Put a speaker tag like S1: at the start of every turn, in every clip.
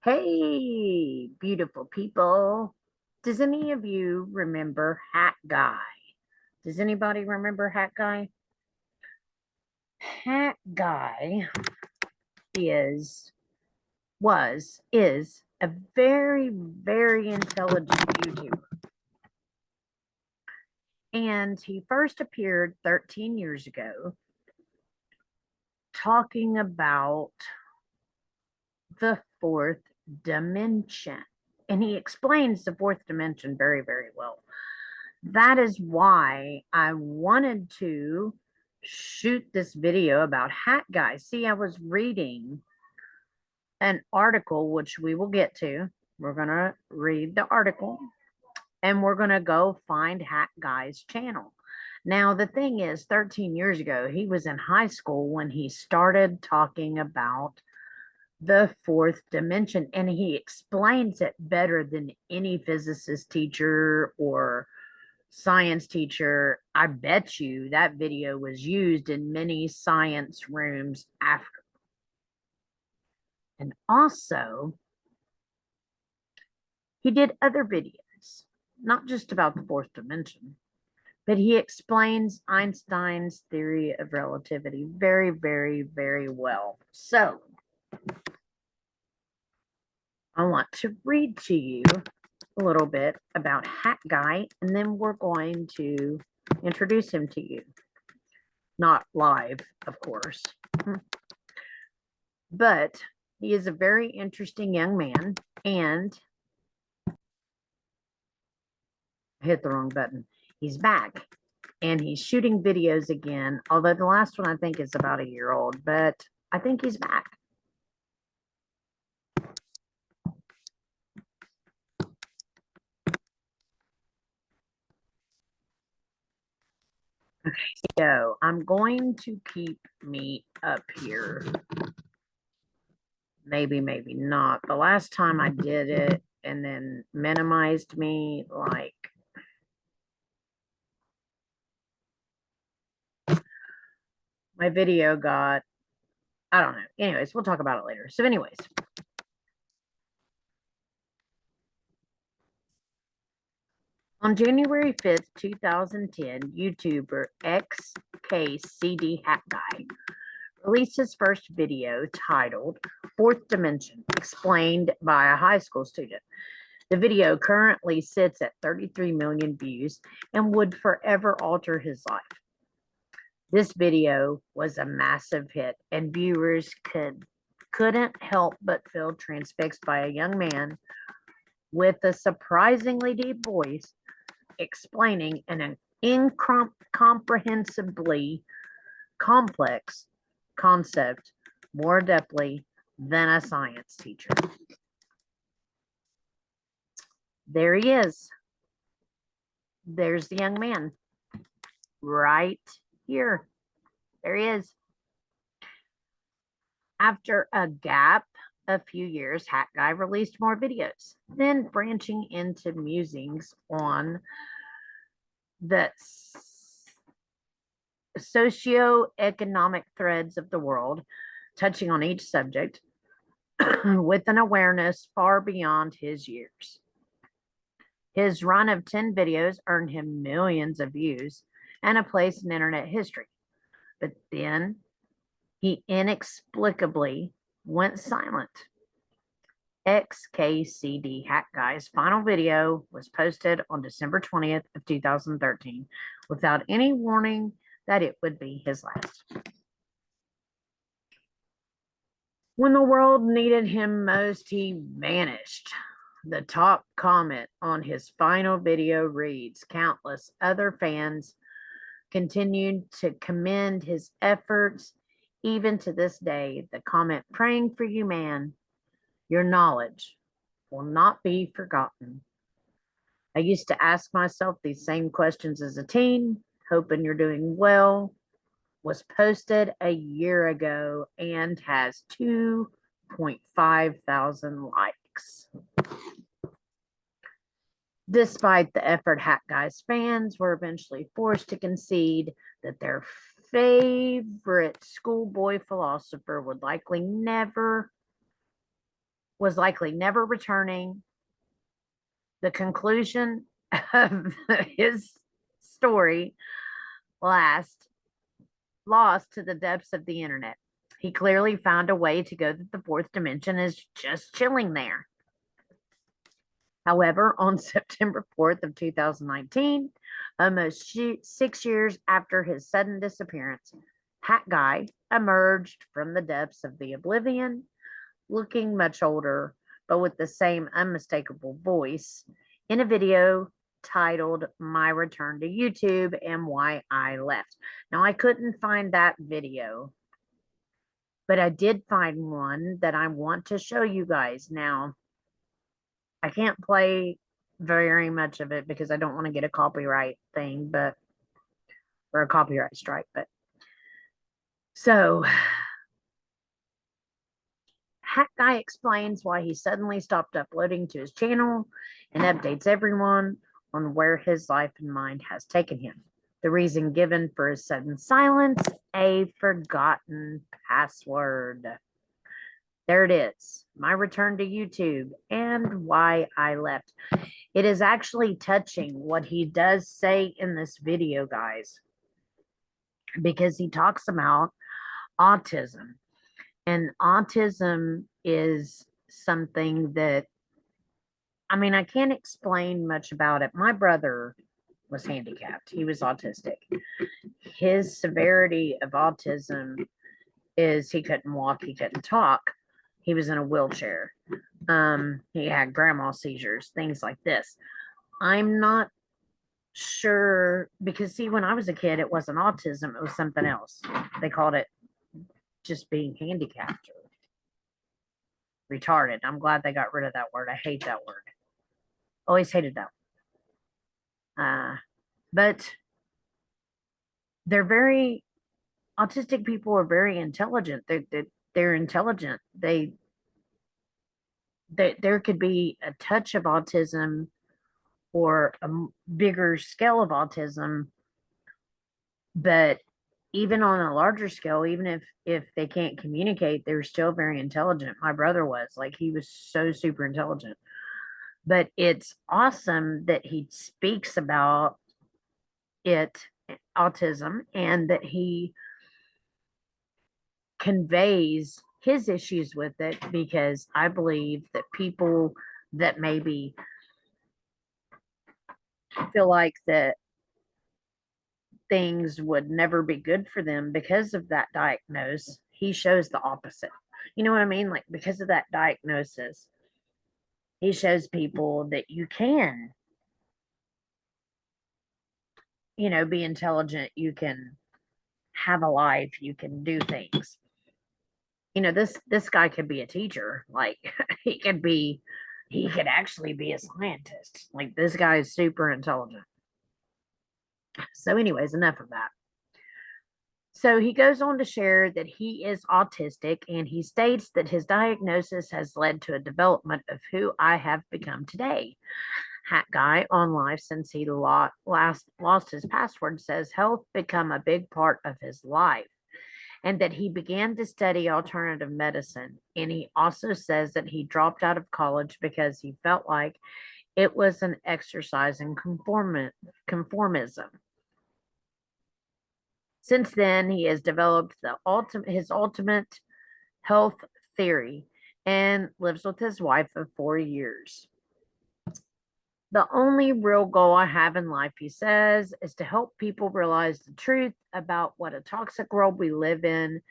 S1: Hey, beautiful people. Does any of you remember Hat Guy? Does anybody remember Hat Guy? Hat Guy is, is a very, very intelligent YouTuber. And he first appeared 13 years ago talking about the fourth dimension. And he explains the fourth dimension very, very well. That is why I wanted to shoot this video about Hat Guy. See, I was reading an article, which we will get to. We're going to read the article and we're going to go find Hat Guy's channel. Now, the thing is, 13 years ago, he was in high school when he started talking about the fourth dimension, and he explains it better than any physicist teacher or science teacher. I bet you that video was used in many science rooms after. And also, he did other videos, not just about the fourth dimension, but he explains Einstein's theory of relativity very, very, very well. So, I want to read to you a little bit about Hat Guy, and then we're going to introduce him to you. Not live, of course. But he is a very interesting young man, and I hit the wrong button. He's back and he's shooting videos again, although the last one I think is about a year old, but I think he's back. Okay, so I'm going to keep me up here. Maybe, maybe not. The last time I did it and then minimized me, like, my video got, I don't know. Anyways, we'll talk about it later. So anyways, on January 5th, 2010, YouTuber XKCD Hat Guy released his first video titled Fourth Dimension, explained by a high school student. The video currently sits at 33 million views and would forever alter his life. This video was a massive hit, and viewers couldn't help but feel transfixed by a young man with a surprisingly deep voice explaining an incomprehensibly complex concept more depthly than a science teacher. There he is. There's the young man right here. There he is. After a gap, a few years, Hat Guy released more videos, then branching into musings on the socio-economic threads of the world, touching on each subject with an awareness far beyond his years. His run of 10 videos earned him millions of views and a place in internet history. But then he inexplicably went silent. XKCD Hat Guy's final video was posted on December 20th of 2013 without any warning that it would be his last. When the world needed him most, he vanished. The top comment on his final video reads, "Countless other fans continued to commend his efforts. Even to this day, the comment, 'Praying for you, man. Your knowledge will not be forgotten.' I used to ask myself these same questions as a teen, hoping you're doing well." Was posted a year ago and has 2.5 thousand likes. Despite the effort, Hat Guy's fans were eventually forced to concede that their favorite schoolboy philosopher would likely never was likely never returning. The conclusion of his story lost to the depths of the internet. He clearly found a way to go that the fourth dimension is just chilling there. However, on September 4th of 2019, almost 6 years after his sudden disappearance, Hat Guy emerged from the depths of the oblivion, looking much older, but with the same unmistakable voice, in a video titled My Return to YouTube and Why I Left. Now, I couldn't find that video, but I did find one that I want to show you guys. Now, I can't play very much of it because I don't want to get a copyright thing, but or a copyright strike. But so Hat Guy explains why he suddenly stopped uploading to his channel and updates everyone on where his life and mind has taken him. The reason given for his sudden silence, a forgotten password. There it is. My return to YouTube and why I left. It is actually touching what he does say in this video, guys, because he talks about autism. And autism is something that, I mean, I can't explain much about it. My brother was handicapped, he was autistic. His severity of autism is he couldn't walk, he couldn't talk, he was in a wheelchair. He had grandma seizures, things like this. I'm not sure because, see, when I was a kid, it wasn't autism, it was something else. They called it just being handicapped or retarded. I'm glad they got rid of that word. I hate that word. Always hated that. But they're very autistic people are very intelligent. They're intelligent. There could be a touch of autism or a bigger scale of autism, but even on a larger scale, even if they can't communicate, they're still very intelligent. My brother was like, he was so super intelligent. But it's awesome that he speaks about it, autism, and that he conveys his issues with it, because I believe that people that maybe feel like that things would never be good for them because of that diagnosis, he shows the opposite. You know what I mean? Like, because of that diagnosis, he shows people that you can, be intelligent, you can have a life, you can do things. This guy could be a teacher. Like, he could actually be a scientist. Like, this guy is super intelligent. So anyways, enough of that. So he goes on to share that he is autistic, and he states that his diagnosis has led to a development of who I have become today. Hat Guy on live since he last lost his password says health become a big part of his life, and that he began to study alternative medicine. And he also says that he dropped out of college because he felt like it was an exercise in conformism. Since then, he has developed his ultimate health theory and lives with his wife of 4 years. The only real goal I have in life, he says, is to help people realize the truth about what a toxic world we live in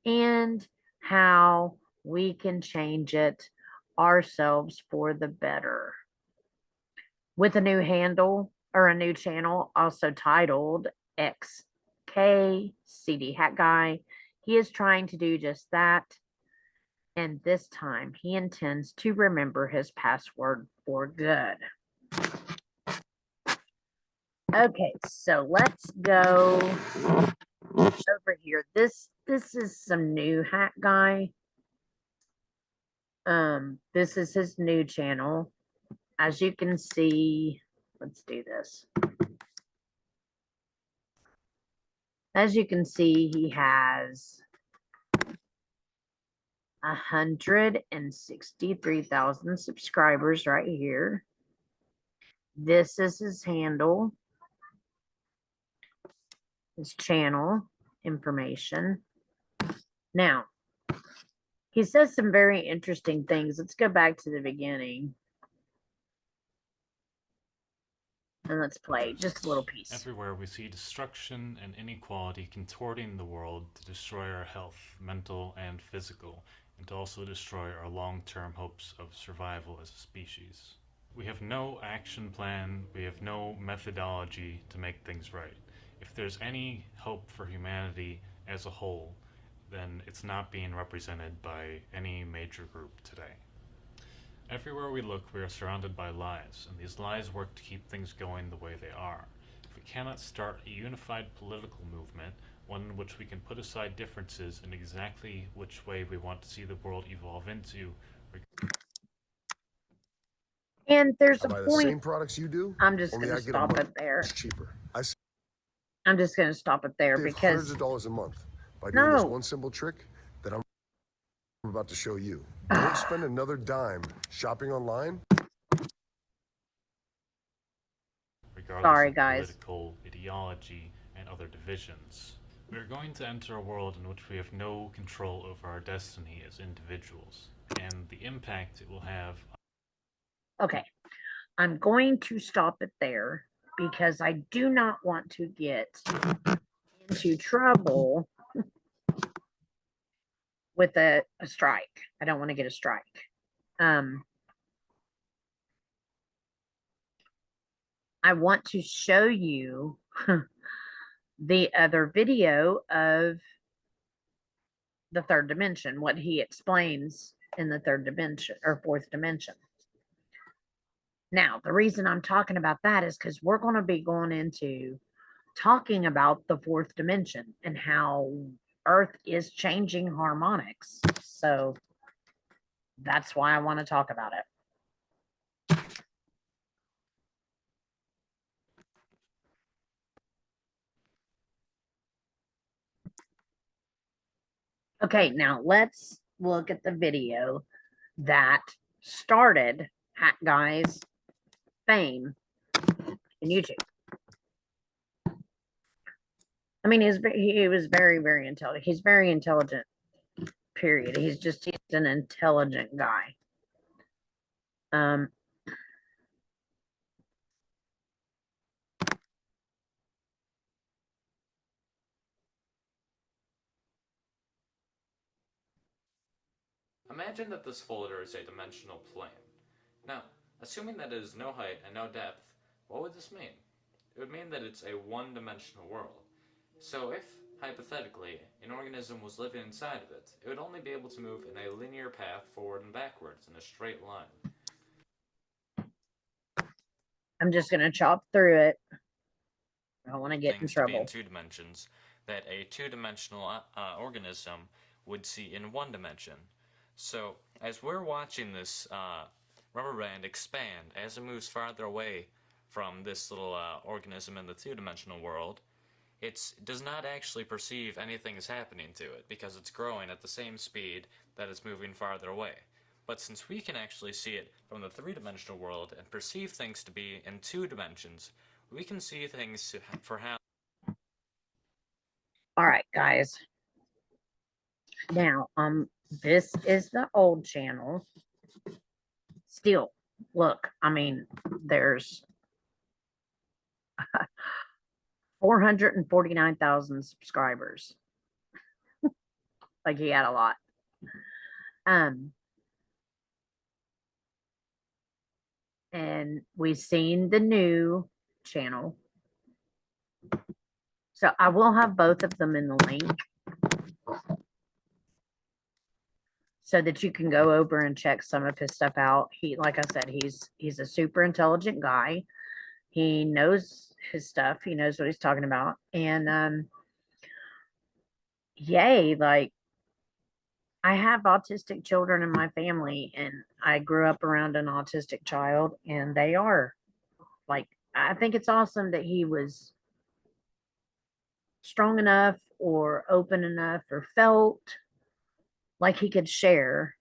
S1: and how we can change it ourselves for the better. With a new handle or a new channel also titled XK CD Hat Guy, he is trying to do just that. And this time he intends to remember his password for good. Okay, so let's go over here. This is some new Hat Guy. This is his new channel. As you can see, let's do this. As you can see, he has 163,000 subscribers right here. This is his handle, his channel information. Now, he says some very interesting things. Let's go back to the beginning. And let's play just a little piece.
S2: Everywhere we see destruction and inequality contorting the world to destroy our health, mental and physical, and to also destroy our long-term hopes of survival as a species. We have no action plan, we have no methodology to make things right. If there's any hope for humanity as a whole, then it's not being represented by any major group today. Everywhere we look, we are surrounded by lies, and these lies work to keep things going the way they are. If we cannot start a unified political movement, one in which we can put aside differences in exactly which way we want to see the world evolve into.
S1: And there's
S3: I
S1: a
S3: buy the
S1: point.
S3: same products you do.
S1: I'm just
S3: only
S1: going
S3: I
S1: to
S3: get a
S1: stop
S3: much
S1: it there.
S3: cheaper.
S1: I'm just going to stop it there
S3: Save
S1: because
S3: hundreds of dollars a month by doing this
S1: no,
S3: one simple trick that I'm about to show you. Don't spend another dime shopping online.
S2: Regardless
S1: sorry
S2: of
S1: guys.
S2: political ideology and other divisions. We are going to enter a world in which we have no control over our destiny as individuals, and the impact it will have.
S1: Okay, I'm going to stop it there because I do not want to get into trouble with a strike. I don't want to get a strike. I want to show you the other video of the third dimension, what he explains in the third dimension or fourth dimension. Now, the reason I'm talking about that is because we're going to be going into talking about the fourth dimension and how Earth is changing harmonics. So that's why I want to talk about it. Okay, now let's look at the video that started Hat Guy's fame in YouTube. I mean, he was very, very intelligent. He's very intelligent, period. He's an intelligent guy.
S2: Imagine that this folder is a dimensional plane. Now, assuming that it is no height and no depth, what would this mean? It would mean that it's a one-dimensional world. So if, hypothetically, an organism was living inside of it, it would only be able to move in a linear path forward and backwards in a straight line.
S1: I'm just going to chop through it. I don't want to get in
S2: Things to be in
S1: trouble.
S2: 2 dimensions that a two-dimensional organism would see in 1 dimension. So as we're watching this rubber band expand as it moves farther away from this little organism in the 2-dimensional world, it does not actually perceive anything is happening to it because it's growing at the same speed that it's moving farther away. But since we can actually see it from the 3-dimensional world and perceive things to be in 2 dimensions, we can see things for how.
S1: All right, guys. Now, this is the old channel. Still, look, I mean, there's 449,000 subscribers. Like he had a lot. And we've seen the new channel. So I will have both of them in the link so that you can go over and check some of his stuff out. He, like I said, he's a super intelligent guy. He knows his stuff. He knows what he's talking about. And yay, like I have autistic children in my family, and I grew up around an autistic child, and they are like, I think it's awesome that he was strong enough or open enough or felt like he could share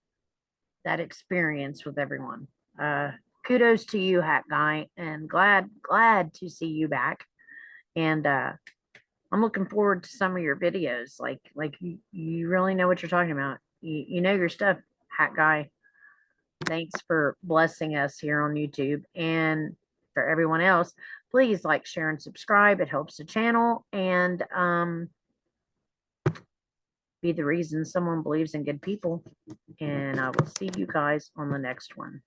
S1: that experience with everyone. Kudos to you, Hat Guy, and glad to see you back. And I'm looking forward to some of your videos. Like you really know what you're talking about. You know your stuff, Hat Guy. Thanks for blessing us here on YouTube. And for everyone else, please like, share, and subscribe. It helps the channel and be the reason someone believes in good people. And I will see you guys on the next one.